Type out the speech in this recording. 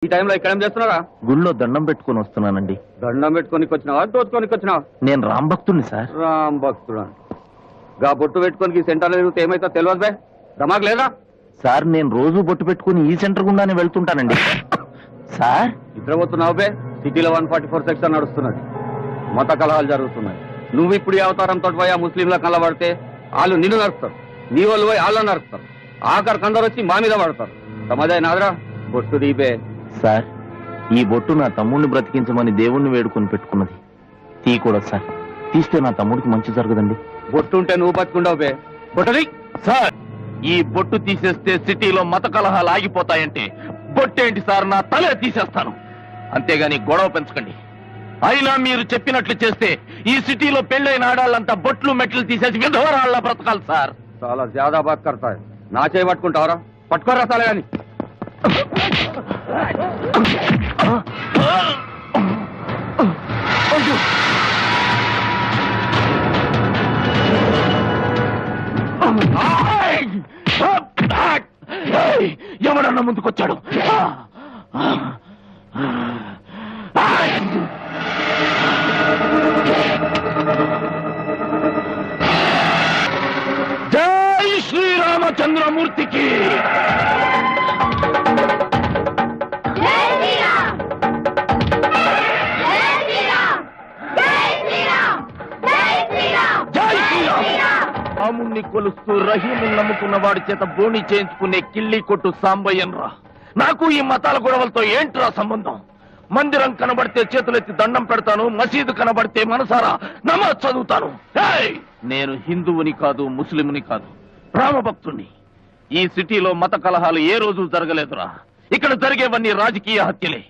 ఈ టైంలో ఇక్కడ ఏం చేస్తున్నారా? గుళ్ళో దండం పెట్టుకుని వస్తున్నానండి. దండం పెట్టుకోనికి వచ్చినావా, దోచుకోనికి వచ్చినావా? నేను రామ్ భక్తుడిని సార్. రామ్ భక్తుడు గా బొట్టు పెట్టుకోనికి సెంటర్ తిరిగితే ఏమైతే తెలియదు బే, దమాక్ లేదా? సార్ నేను రోజు బొట్టు పెట్టుకుని ఈ సెంటర్ గుండానే వెళ్తుంటానండి. సార్ నిద్రపోతున్నావు బే. సిటీలో 144 సెక్షన్ నడుస్తున్నది, మత కలహాలు జరుగుతున్నాయి. నువ్వు ఇప్పుడు ఈ అవతారంతో పోయి ఆ ముస్లింల కలబడితే వాళ్ళు నిన్ను నరుస్తారు, నీ వాళ్ళు పోయి వాళ్ళని నరుస్తారు, ఆఖరికి అందరు వచ్చి మా మీద పడతారు. సమాజాయి నాదరా, బొట్టు దీపే. సార్ ఈ బొట్టు నా తమ్ముడిని బ్రతికించమని దేవుణ్ణి వేడుకొని పెట్టుకున్నది. తీయకూడదు సార్, తీస్తే నా తమ్ముడికి మంచి జరగదండి. బొట్టు ఉంటే నువ్వు బతుకుండవు బే. బొట్టది సార్ ఈ బొట్టు తీసేస్తే సిటీలో మత కలహాలు ఆగిపోతాయంటే బొట్టేంటి సార్, నా తలే తీసేస్తాను. అంతేగాని గొడవ పెంచకండి. అయినా మీరు చెప్పినట్లు చేస్తే ఈ సిటీలో పెళ్ళైన ఆడాళ్ళంతా బొట్లు మెట్లు తీసేసి విధవరాళ్ళ బ్రతకాలి సార్. చాలా జ్యాదా బాత్ కడతాయి. నా చేయి పట్టుకుంటావరా? పట్టుకోరా సాలే అని. ఎవడన్నా ముందుకొచ్చాడు? జై శ్రీరామచంద్రమూర్తికి. రాముణ్ణి కొలుస్తూ రహీముని నమ్ముకున్న వాడి చేత బోణి చేయించుకునే కిల్లి కొట్టు సాంబయ్యన్రా. నాకు ఈ మతాల గొడవలతో ఏంట్రా సంబంధం? మందిరం కనబడితే చేతులెత్తి దండం పెడతాను, మసీదు కనబడితే మనసారా నమాజ్ చదువుతాను. నేను హిందువుని కాదు, ముస్లింని కాదు, రామభక్తుణ్ణి. ఈ సిటీలో మత కలహాలు ఏ రోజు జరగలేదురా. ఇక్కడ జరిగేవన్నీ రాజకీయ హత్యలే.